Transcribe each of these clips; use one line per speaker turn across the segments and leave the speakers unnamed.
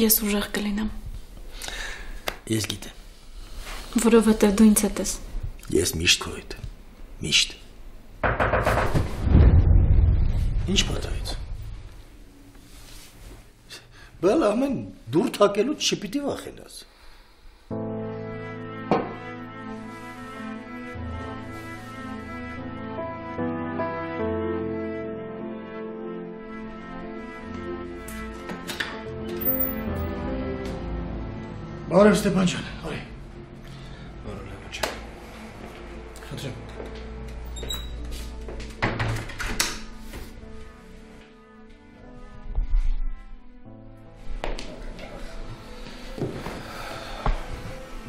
Ես ուժեղ կլինեմ։
Ես գիտեմ։
Որովհետև դու ինձ հետ ես։
Ես միշտ քո հետ եմ։ Միշտ։ Ինչ պատահեց։ Բալ ամեն դուր թակելուց չպիտի վախենաս։ Բարև Ստեփան ջան, արի։
Բարև Լևոն ջան։
Խնդրեմ։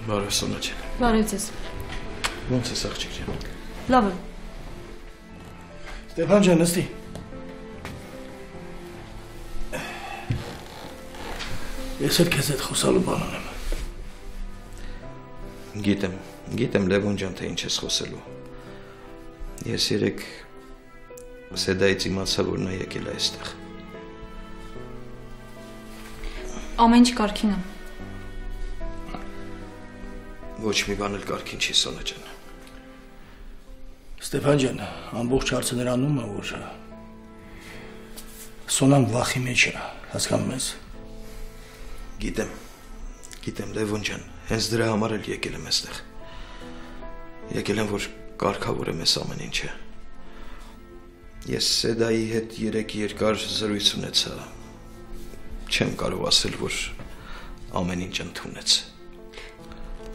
Բարև Սոնա ջան։
Բարև ձեզ։
Ո՞նց ես աղջիկ ջան։
Լավ եմ։
Ստեփան ջան, նստի։ Ես էլ քեզ հետ խոսալու բան ունեմ։
Գիտեմ Լևոն ջան, թե ինչ ես խոսելու։ Ես երեք Սեդայից իմացա, որ նա եկել է այստեղ։
Ամեն ինչ կարգին է։
Ոչ մի բան էլ կարգին չի, Սոնա ջան։
Ստեփան ջան, ամբողջ հարցը նրանում է, որ Սոնան վախի մեջ է, հասկանում ես։
Գիտեմ Լևոն ջան, հենց դրա համար էլ եկել եմ այստեղ։ Եկել եմ, որ կարգավորեմ այս ամեն ինչը։ Ես Սեդայի հետ երեք երկար զրույց ունեցա։ Չեմ կարող ասել, որ ամեն ինչ ընդունեց։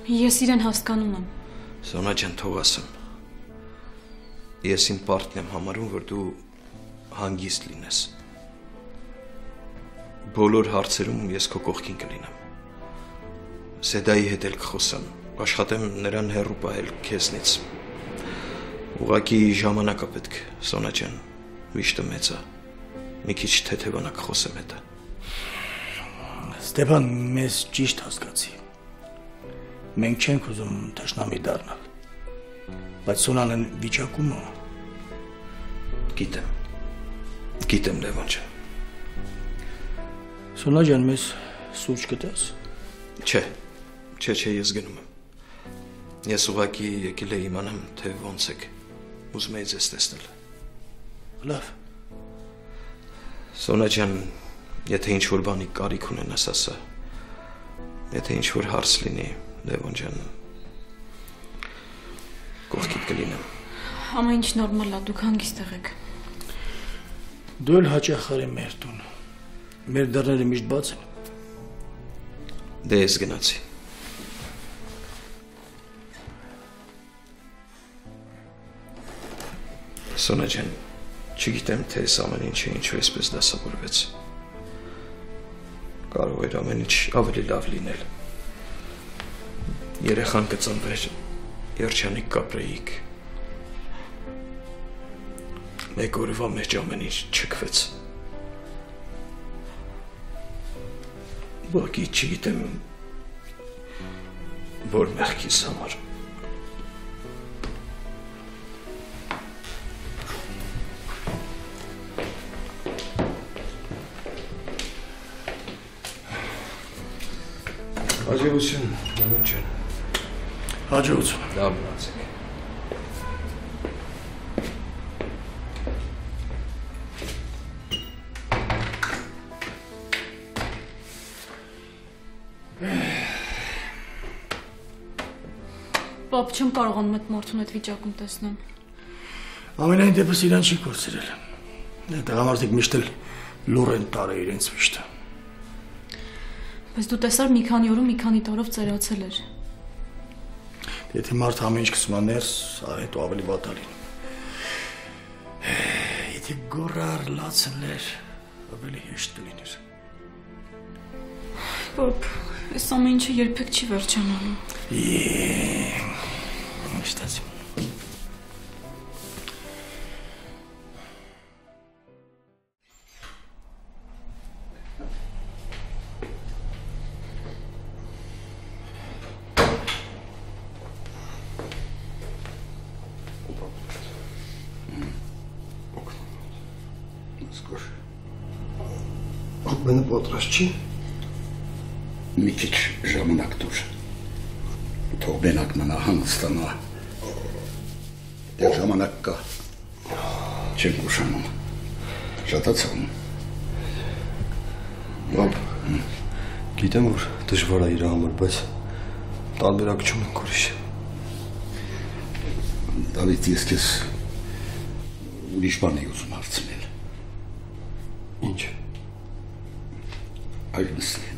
Ես իրեն հասկանում եմ։
Սոնա ջան, թող ասեմ։ Ես իմ պարտն եմ համարում, որ դու հանգիստ լինես։ Բոլոր հարցերում ես քո կողքին կլինեմ։ Սեդայի հետ էլ կխոսեմ, աշխատեմ նրան հեռու պահել քեզնից։ Ուղղակի ժամանակը պետք, Սոնա ջան, վիշտը մեծ է։ Մի քիչ թեթևանակ խոսեմ հետը։
Ստեփան, մեզ ճիշտ հասկացի։ Մենք չենք ուզում թշնամի դառնալ։ Բայց Սոնան վիճակում է։
Գիտեմ Լևոն ջան։
Սոնա ջան, մեզ սուրճ կտաս։
Չէ, ես գնում եմ։ Ես ուղղակի եկել եմ իմանամ, թե ոնց եք։ Ուզում եի ձեզ տեսնել։
Լավ։
Սոնա ջան, եթե ինչ-որ բանի կարիք ունենաս, ասա։ Եթե ինչ-որ հարց լինի, Լևոն ջան, կողքիդ կլինեմ։
Ամեն ինչ նորմալ է, դուք հանգիստ եղեք։
Դու էլ հաճախ արի մեր տուն։ Մեր դռները միշտ բաց են։
Դե ես գնացի։ Սոնա ջան, չգիտեմ, թե այս ամեն ինչը ինչու էսպես դասավորվեց։ Կարող էր ամեն ինչ ավելի լավ լինել։ Երեխան կծնվեր, երջանիկ կապրեիք։ Մեկ օրվա մեջ ամեն ինչ չքվեց։ Ուղղակի չգիտեմ, որ մեղքիս համար։ Հաջողություն, Լևոն ջան։
Հաջողություն։
Լավ մնացեք։
Պապ, չեմ կարողանում այդ մարդուն այդ վիճակում տեսնեմ։
Ամենայն դեպս իրան չի կորցրել։ Տղամարդիկ միշտ էլ լուր են տարել իրենց վիշտը։
Բայց դու տեսար մի քանի օրում մի քանի տարով ծերացել էր։
Եթե մարդ ամեն ինչ կսում ներս, հետո ավելի վատ է լինում։ Եթե գորար լացներ, ավելի հեշտ կլիներ։
Պապ, այս ամեն ինչը երբեք չի վերջանալու։
Ստացի։
Մենը պատրաստ չի։
Մի քիչ ժամանակ դուր։ Թող բենակ մնա հանգստանա։ Դեռ ժամանակ կա։ Չեմ ուշանում։ Շատացան։
Բաբ, գիտեմ, որ դժվար է իր համար, բայց տարբերակ չունենք ուրիշ։
Դավիթ, ես քեզ ուրիշ բան էի ուզում հարցնել։
Ինչ։
Այլնս լինում։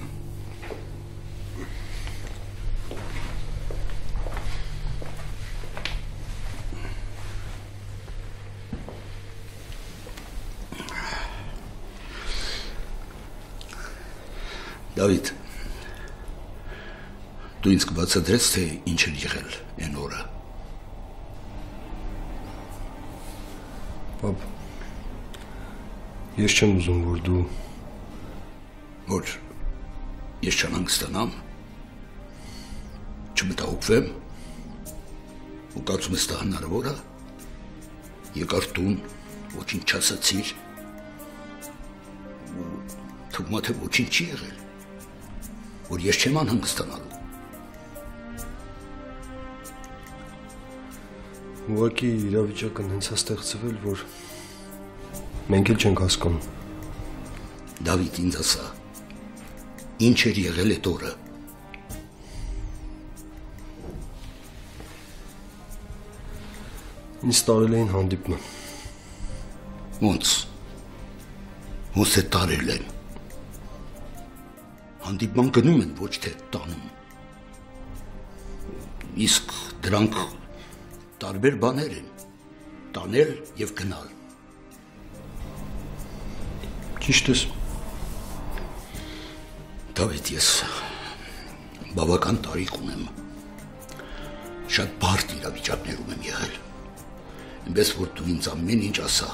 Դավիթ, դու ինձ կբացատրես, թե ինչ էր եղել այն օրը։
Բաբ, ես չեմ ուզում, որ դու
Որ ես չանհանգստանամ, չմտահոգվեմ, ու կարծում ես դա հնարավոր է, եկար տուն, ոչինչ չասացիր, ու թվում է, թե ոչինչ չի եղել, որ ես չեմ անհանգստանալու։
ուղղակի իրավիճակը հենց է ստեղծվել, որ մենք էլ չենք հասկանում։
Դավիթ, ինձ ասա, ինչ էր եղել այդ օրը։
Ինձ տարել էին հանդիպման։
Ոնց է տարել են։ Հանդիպման գնում են, ոչ թե տանում։ Իսկ դրանք տարբեր բաներ են, տանել և գնալ։
Ճիշտ ես։
Դավիթ, ես բավական տարիք ունեմ, շատ բարդ իրավիճակներում եմ եղել, այնպես որ դու ինձ ամեն ինչ ասա,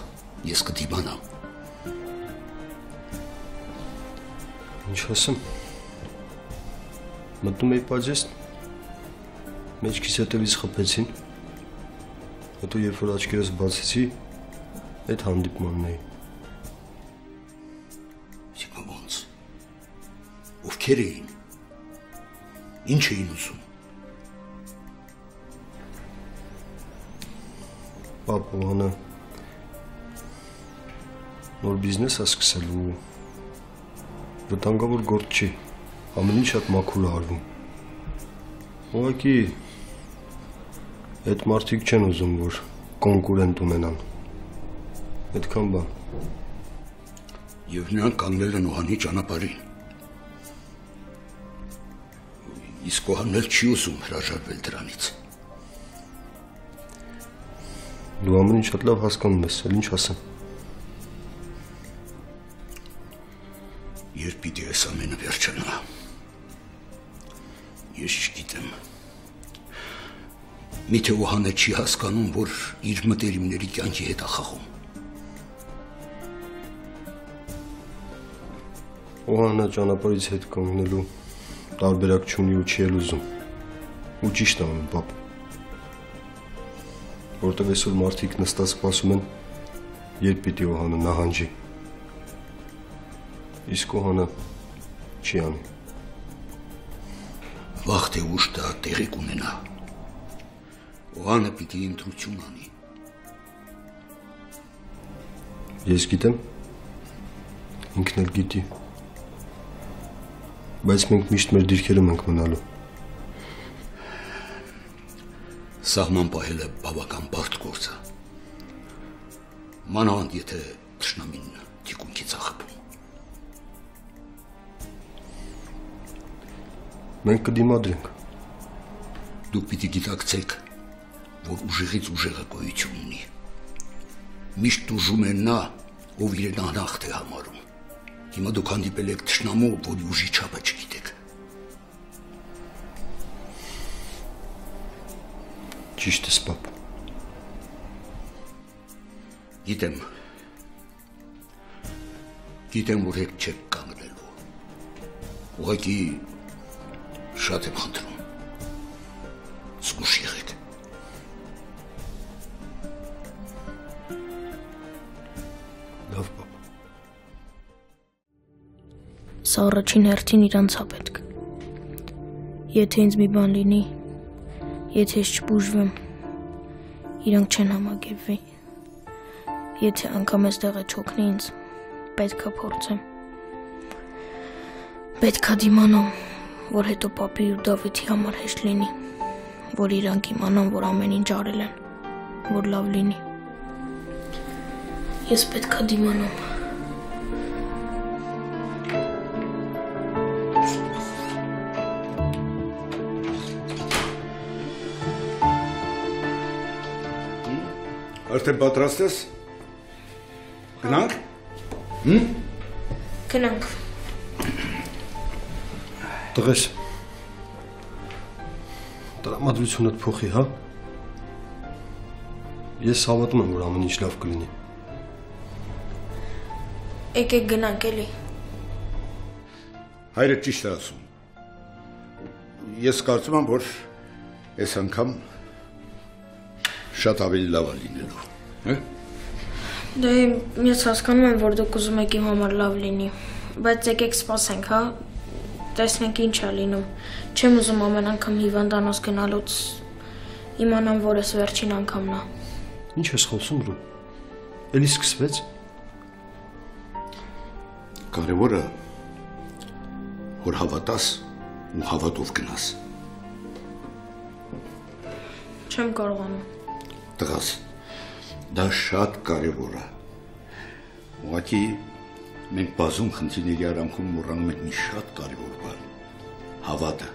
ես կդիմանամ։
Ինչ ասեմ, մտնում էի պաջեստ, մեջքիս հետևից խփեցին, հետո երբ որ աչքերս բացեցի, այդ հանդիպմանն էի։
Հիմա ոնց, ովքեր էին, ինչ էին ուզում։
Պապ, Հանը նոր բիզնես է սկսել ու վտանգավոր գործ չի, ամեն ինչ շատ մաքուր է արվում։ Ուղղակի այդ մարդիկ չեն ուզում, որ կոնկուրենտ ունենան։ Այդքան բան։
Եվ նրանք կանգնել են Օհանի ճանապարհին։ Իսկ Օհանն էլ չի ուզում հրաժարվել դրանից։
Դու ամեն ինչ շատ լավ հասկանում ես, էլ ինչ ասեմ։
Երբ պիտի այս ամենը վերջանա, ես չգիտեմ։ Միթե Օհանը չի հասկանում, որ իր մտերիմների կյանքի հետ է խաղում։
Օհանը ճանապարհից հետ կանգնելու տարբերակ չունի ու չի էլ ուզում։ Ու ճիշտ է անում, պապ։ Որտեղ այսօր մարդիկ նստած սպասում են, երբ պիտի Օհանը նահանջի։ Իսկ Օհանը չի անի։
Վաղ թե ուշ դա տեղի կունենա։ Օհանը պիտի ընտրություն անի։
Ես գիտեմ, ինքն էլ գիտի, բայց մենք միշտ մեր դիրքերում ենք մնալու։
Սահման պահելը բավական բարդ գործ է։ Մանավանդ եթե թշնամին թիկունքից է խփում։
Մենք կդիմադրենք։
Դուք պիտի գիտակցեք, որ ուժեղից ուժեղը գոյություն ունի։ Միշտ ուժում է նա, ով իրեն անախտ է համարում։ Հիմա դուք հանդիպել եք թշնամու, որի ուժի չափը չգիտեք։
Ճիշտ ես, պապ։
Գիտեմ, որ հետ չեք կանգնելու։ Ուղղակի շատ եմ խնդրում։ Զգուշ եղեք։
Լավ, պապ։
Սա առաջին հերթին իրանց է պետք։ Եթե ինձ մի բան լինի, եթե ես չբուժվեմ, իրանք չեն համագերվի։ Եթե անգամ այստեղ է չօգնի ինձ, պետք է փորձեմ։ Պետք է դիմանամ, որ հետո պապի ու Դավիթի համար հեշտ լինի, որ իրանք իմանան, որ ամեն ինչ արել են, որ լավ լինի։ Ես պետք է դիմանամ։
Արդեն պատրաստ ես։ Գնանք։
Գնանք։
Տղես։ Տրամադրությունդ փոխի, հա։ Ես հավատում եմ, որ ամեն ինչ լավ կլինի։
Եկեք գնանք էլի։
Հայրը ճիշտ է ասում։ Ես կարծում եմ, որ այս անգամ շատ ավելի լավ է լինելու, հա։
Դե ես հասկանում եմ, որ դուք ուզում եք իմ համար լավ լինի, բայց եկեք սպասենք, հա։ Տեսնենք ինչ է լինում։ Չեմ ուզում ամեն անգամ հիվանդանոց գնալուց իմանամ, որ ես վերջին անգամն է։
Ինչ ես խոսում, Ռու։ Էլի սկսվեց։
Կարևորը որ հավատաս ու հավատով գնաս։
Չեմ կարողանում։
Տղաս, դա շատ կարևոր է։ Ուղղակի մենք բազում խնդիրների արանքում մոռանում ենք մի շատ կարևոր բան՝ հավատը։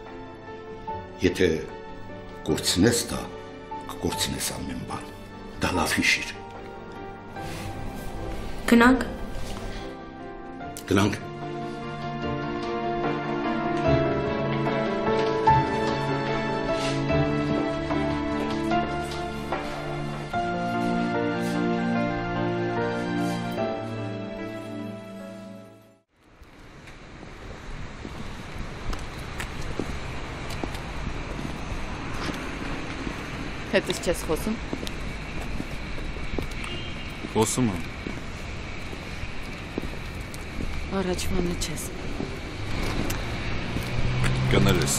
Եթե կորցնես դա, կկորցնես ամեն բան։ Դա լավ հիշիր։
Գնանք։
Գնանք։
Հետս չես խոսում։
Խոսում եմ։
Առաջվանը չես։
Կներես։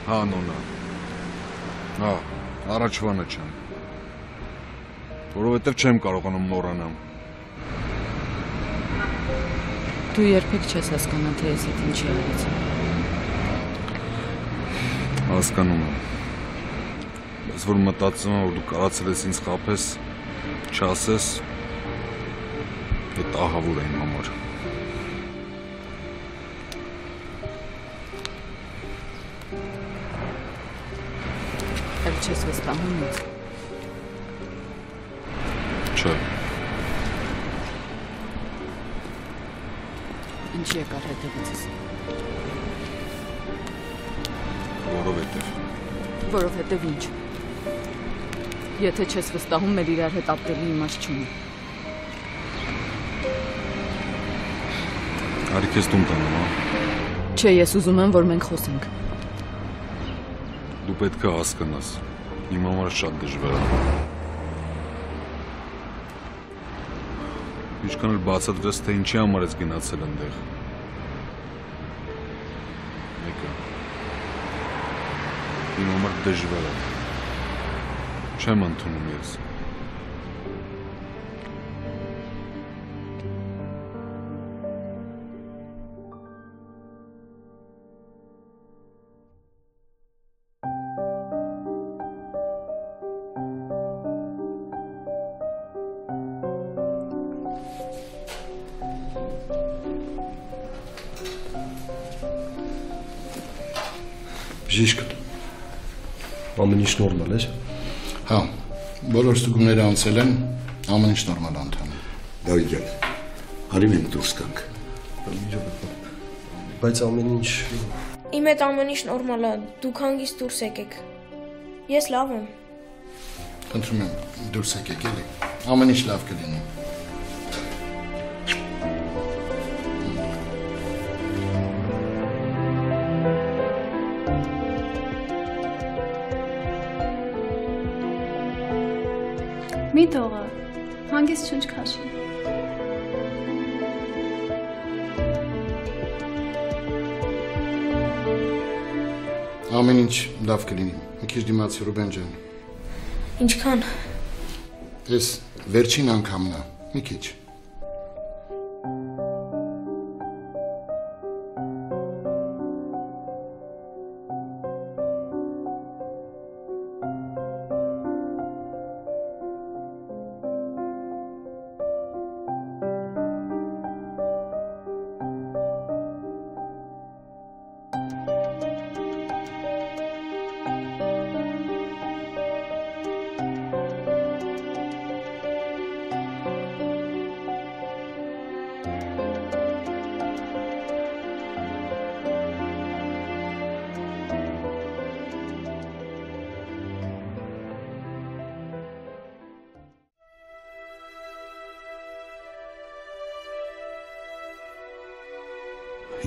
Հա, նոնա։ Հա, առաջվանը չեմ։ Որովհետև չեմ կարողանում մոռանամ։
Դու երբեք չես հասկանա, թե ես այդ ինչի արեցի։
Հասկանում եմ։ Բայց որ մտածում եմ, որ դու կարացել ես ինձ խաբես, չասես, այդ ահավոր է իմ համար։
Էլ չես վստահում ինձ։
Չէ։
Ինչի եկար հետևիցս։ Որովհետև ինչ։ Եթե չես վստահում, մեր իրար հետ ապրելու իմաստ չունի։
Արի քեզ տուն տանեմ, հա։
Չէ, ես ուզում եմ, որ մենք խոսենք։
Դու պետք է հասկանաս։ Իմ համար շատ դժվար է։ Ինչքան էլ բացատրես, թե ինչի համար ես գնացել այնտեղ։ Մեկը։ Իմ համար դժվար է։ Չեմ ընդունում ես։
Բժիշկ, ամեն ինչ նորմալ է։
Հա, բոլոր ստուգումները անցել են, ամեն ինչ նորմալ անդամ։ Դավիթ ջան, արի մենք դուրս գանք։
Բայց ամեն ինչ
Իմ հետ ամեն ինչ նորմալ է, դուք հանգիստ դուրս եկեք։ Ես լավ եմ։
Խնդրում եմ, դուրս եկեք էլի։ Ամեն ինչ լավ կլինի։
Մի տողը, հանգիստ շունչ քաշի։
Ամեն ինչ լավ կլինի, մի քիչ դիմացի Ռուբեն ջան։
Ինչքան։
Էս վերջին անգամն է, մի քիչ։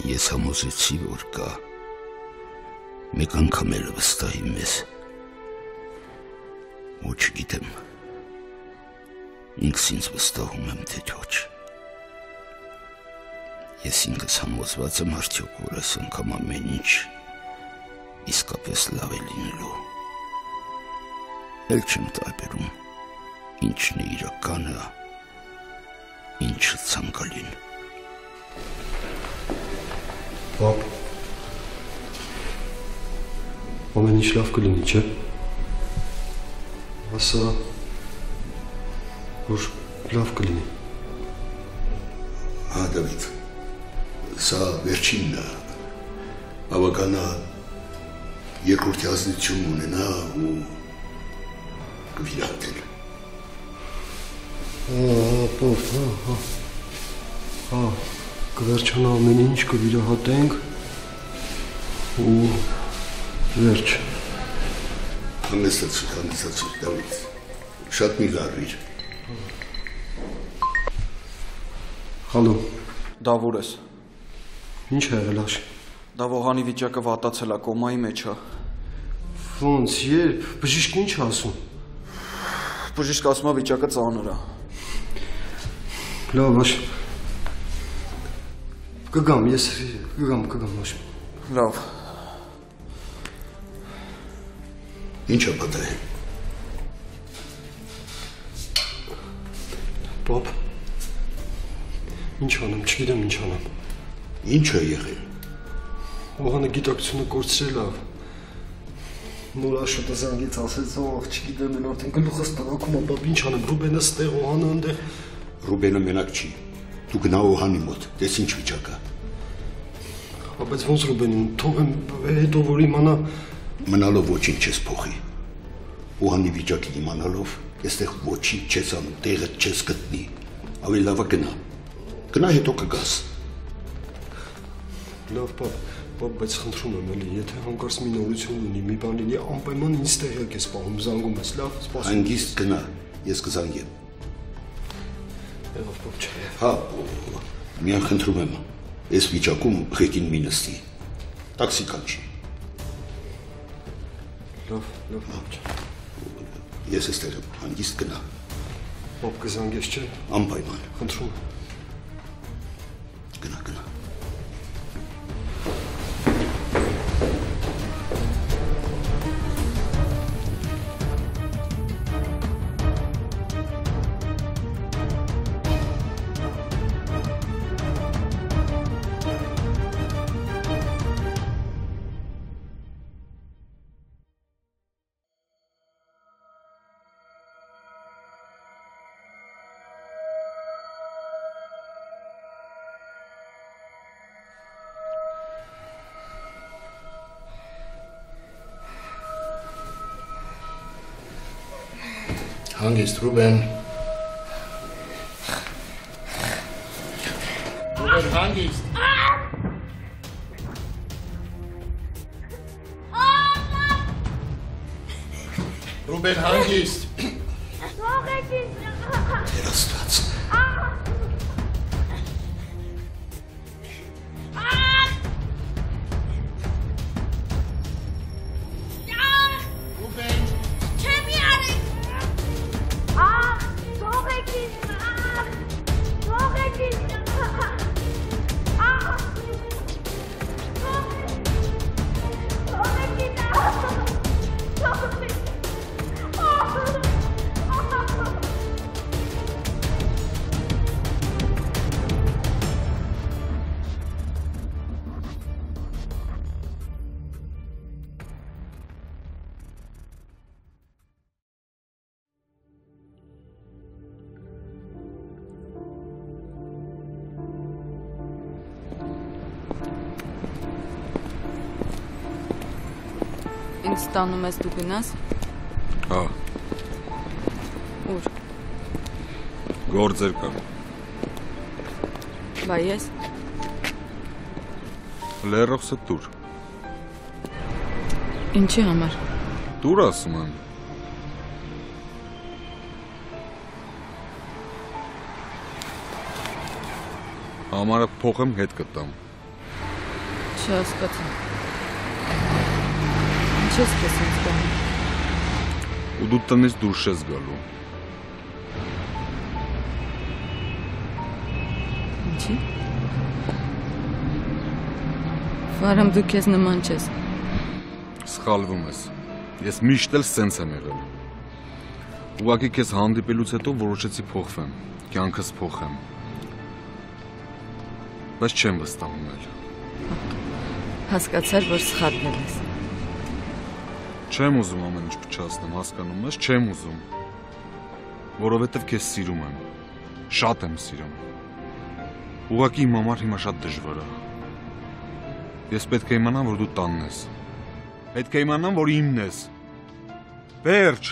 Ես համոզեցի, որ կա մեկ անգամ էլ վստահի մեզ, ոչ գիտեմ, ինքս ինձ վստահում եմ, թե ոչ։ Ես ինքս համոզված եմ արդյոք, որ այս անգամ ամեն ինչ իսկապես լավ է լինելու։ Էլ չեմ տարբերում, ինչն է իրականը, ինչը ցանկալին։
Պապ, ամեն ինչ լավ կլինի, չէ՞։ Ասա, որ լավ կլինի։
Հա, Դավիթ, սա վերջինն է, բավականա երկրորդի ազնիություն ունենա ու կվիրահատել։
Պապ, հա, կվերջանա ամեն ինչ, կվիրահատենք ու վերջ։
Հանգստացիր, Դավիթ, շատ մի լարվիր։
Հալո։
Դա որ ես։
Ինչ է եղել աշ։
Դա Վոհանի վիճակը վատացել է, կոմայի մեջ է։
Ոնց, երբ, բժիշկը ինչ ասում։
Բժիշկը ասում է վիճակը ծանր է։
Լավ, աշ։ Կգամ, ես կգամ, աշ։
Լավ։
Ինչ է պատահել։
Պապ, ինչ անեմ, չգիտեմ ինչ անեմ։
Ինչ է եղել։
Վոհանը գիտակցությունը կորցրել է։ Նոր աշոտը զանգեց, ասեց, չգիտեմ, են արդեն գլուխս տնակում է, պապ, ինչ անեմ, Ռուբենը ստեղ, Վոհանը ընդեղ։
Ռուբենը մենակ չի, դու գնա Վոհանի մոտ, տես ինչ վիճակ է։
Բայց ոնց Ռուբենին, թողեմ հետո որ իմանա։
Մնալով ոչինչ չես փոխի։ Վոհանի վիճակի իմանալով, այստեղ ոչինչ չես անում, տեղդ չես գտնի։ Ավելի լավ է գնա։ Գնա հետո կգաս։
Լավ, պապ, բայց խնդրում եմ էլի, եթե հանկարծ մի նորություն ունի, մի բան լինի, անպայման ինձ տեղյակ ես պահում, զանգում ես, լավ, սպասում։
Հանգիստ գնա, ես կզանգեմ։
Եղավ, պապ, չէ։
Հա, միան խնդրում եմ, այս վիճակում ղեկին մի նստի, տաքսի կանչի։
Լավ, պապ, չէ։
Ես էստեղ եմ, հանգիստ գնա։
Պապ, կզանգես, չէ։
Անպայման։
Խնդրում եմ։
Գնա։ Հանգիստ, Ռուբեն։ Ռուբեն, հանգիստ։ Ռուբեն, հանգիստ։ Երաստված։
Ah!
Ինձ ստանում ես դու գնաս։
Հա։
Ուր։
Գործեր կան։
Բա ես։
Լերովսը դուր։
Ինչի համար։
Դուր ասում եմ։ Համարը փոխեմ հետ կտամ։
Չհասկացա։ Ինչ ես քեզ ինձ կանում։
Ու դու տնից դուրս ես գալու։
Ինչի։ Վարամ դու քեզ նման չես։
Սխալվում ես։ Ես միշտ էլ սենց եմ եղել։ Ուղղակի քեզ հանդիպելուց հետո որոշեցի փոխվեմ, կյանքս փոխեմ։ Բայց չեմ վստահում էլ։
Հասկացար, որ սխալվել ես։
Չեմ ուզում ամեն ինչ փչացնեմ, հասկանում ես, չեմ ուզում։ Որովհետև քեզ սիրում եմ։ Շատ եմ սիրում։ Ուղղակի իմ համար հիմա շատ դժվար է։ Ես պետք է իմանամ, որ դու տանն ես։ Պետք է իմանամ, որ իմն ես։ Վերջ։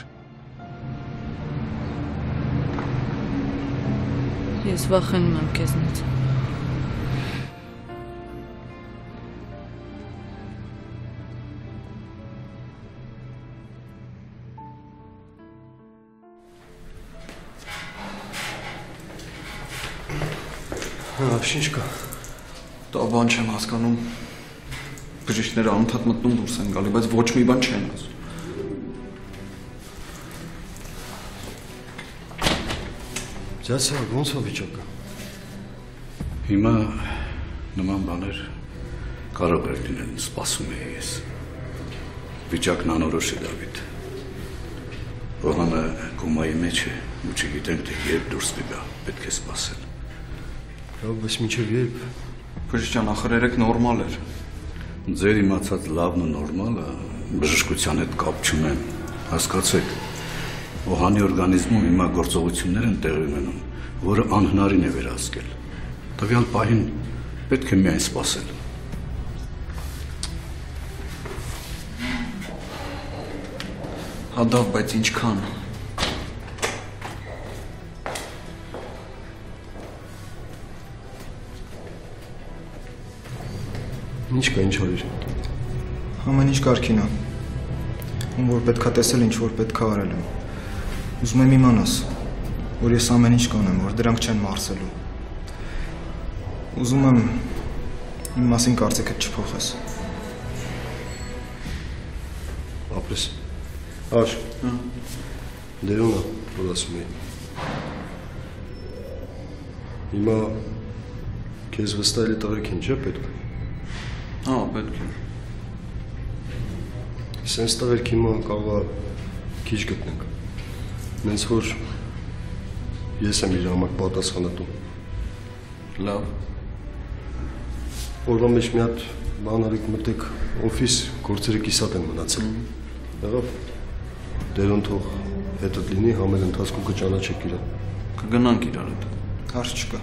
Ես վախենում եմ քեզնից։
Ինչ կա։ Դա բան չեմ հասկանում։ Բժիշկները անընդհատ մտնում դուրս են գալի, բայց ոչ մի բան չեն ասում։
Ձյացա, ոնց է վիճակը։
Հիմա նման բաներ կարող էր լինել, սպասում էի ես։ Վիճակն անորոշ է, Դավիթ։ Օհանը կոմայի մեջ է, ու չգիտենք, թե երբ դուրս կգա, պետք է սպասել։
Լավ, բայց մինչև երբ։
Բժիշկյան, ախր երեք նորմալ էր։
Ձեր իմացած լավն ու նորմալը բժշկության հետ կապ չունեն, հասկացեք։ Օհանի օրգանիզմում հիմա գործողություններ են տեղի ունենում, որը անհնարին է վերահսկել։ Տվյալ պահին պետք է միայն սպասել։
Հադավ, բայց ինչքան։
Ինչ կա, ինչ արիր։
Ամեն ինչ կարգին է։ Ում որ պետքա տեսել, ինչ որ պետքա արել եմ։ Ուզում եմ իմանաս, որ ես ամեն ինչ կանեմ, որ դրանք չեն մարսելու։ Ուզում եմ իմ մասին կարծիքդ չփոխես։
Ապրես։ Աշ։ Դերոնա, որ ասում էի։ Հիմա քեզ վստահ էլի տղեկ են, չէ՞ պետք։
Հա, պետք է։
Սենց տղերք հիմա կարող է քիչ գտնենք։ Նենց որ ես եմ իր համար պատասխանատու։
Լավ։
Օրվա մեջ մի հատ բան արեք մտեք օֆիս, գործերը կիսատ են մնացել։ Եղավ։ Դերոն թող հետդ լինի, համել ընթացքում կճանաչեք իրան։
Կգնանք իրար հետ։
Հարց չկա։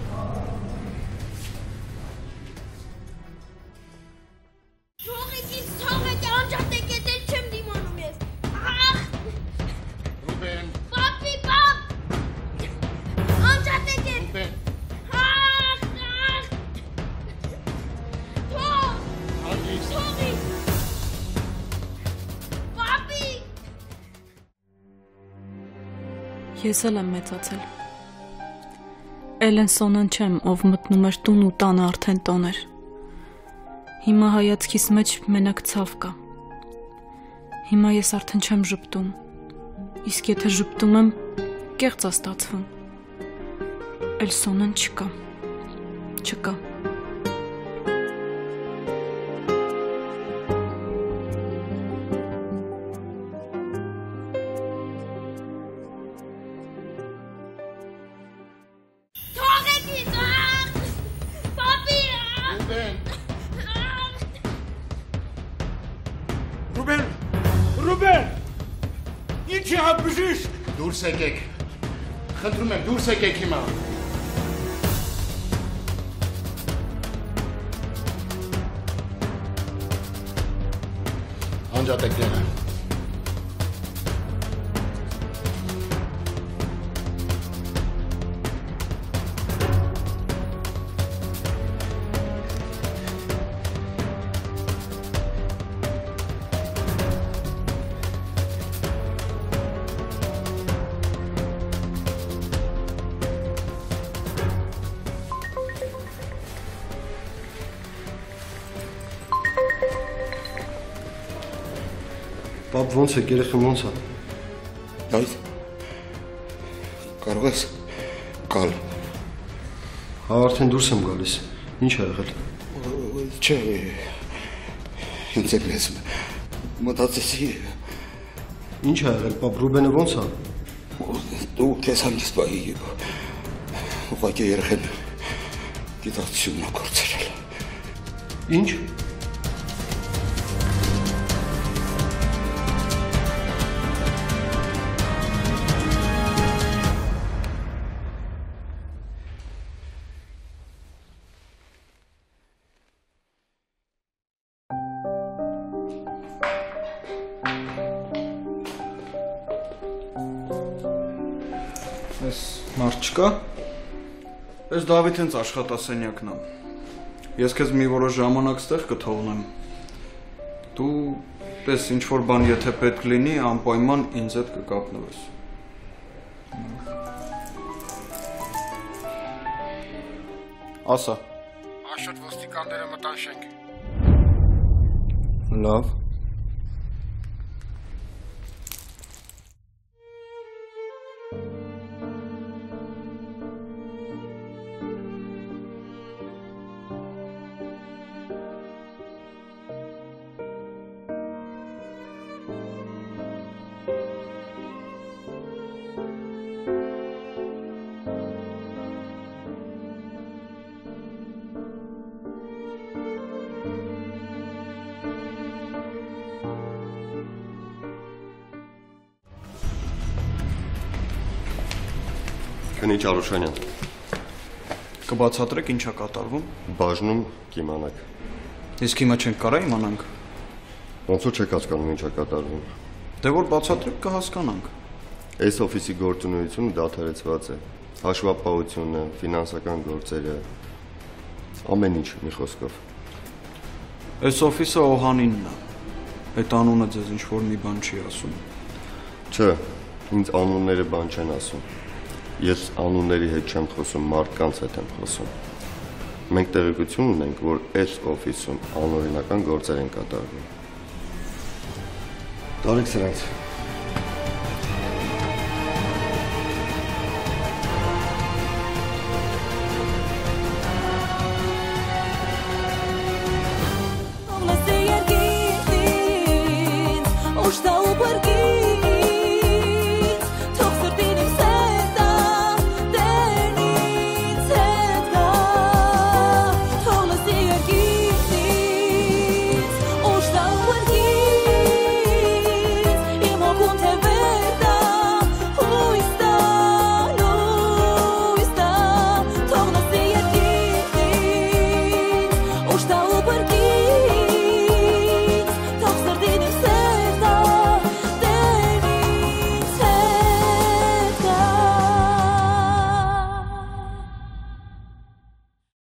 Ես էլ եմ մեծացել։ Էլեն Սոնան չեմ, ով մտնում էր տուն ու տանը արդեն տոներ։ Հիմա հայացքիս մեջ մենակ ցավ կա։ Հիմա ես արդեն չեմ ժպտում։ Իսկ եթե ժպտում եմ, կեղծ է ստացվում։ Էլ Սոնան չկա։ Չկա։
Դուրս եկեք, խնդրում եմ, դուրս եկեք հիմա։ Անջատեք դերը։
Պապ, ոնց է, երեխան ոնց է։
Այդ կարող ես գալ։
Հա, արդեն դուրս եմ գալիս։ Ինչ ա եղել։
Չէ, ինձ էլ ես մտածեցի։
Ինչ ա եղել, պապ, Ռուբենը ոնց է։
Դու քեզ հանգիստ բայի, ուղղակի երեխան գիտակցությունն է կորցրել։
Ինչ։
Այս մարդ չկա։ Այս Դավիթ հենց աշխատասենյակն է։ Ես քեզ մի որոշ ժամանակ ստեղ կթողնեմ։ Դու պես ինչ որ բան եթե պետք լինի, անպայման ինձ հետ կկապնվես։ Ասա։
Աշոտ ոստիկանները մտան շենք։
Լավ։
Քնիչ Արուշանյան։
Կբացատրեք ինչա կատարվում։
Բաժնում կիմանաք։
Իսկ հիմա չենք կարա իմանանք։
Ոնց որ չեք հասկանում ինչա կատարվում։
Դե որ բացատրեք կհասկանանք։
Այս օֆիսի գործունեությունը դադարեցված է։ Հաշվապահությունը, ֆինանսական գործերը, ամեն ինչ մի խոսքով։
Այս օֆիսը Օհանինն է։ Այդ անունը ձեզ ինչ որ մի բան չի ասում։
Չէ, ինձ անունները բան չեն ասում։ Ես անունների հետ չեմ խոսում, մարդկանց հետ եմ խոսում։ Մենք տեղեկություն ունենք, որ այս օֆիսում անօրինական գործեր են կատարվում։
Տարեք սրանց։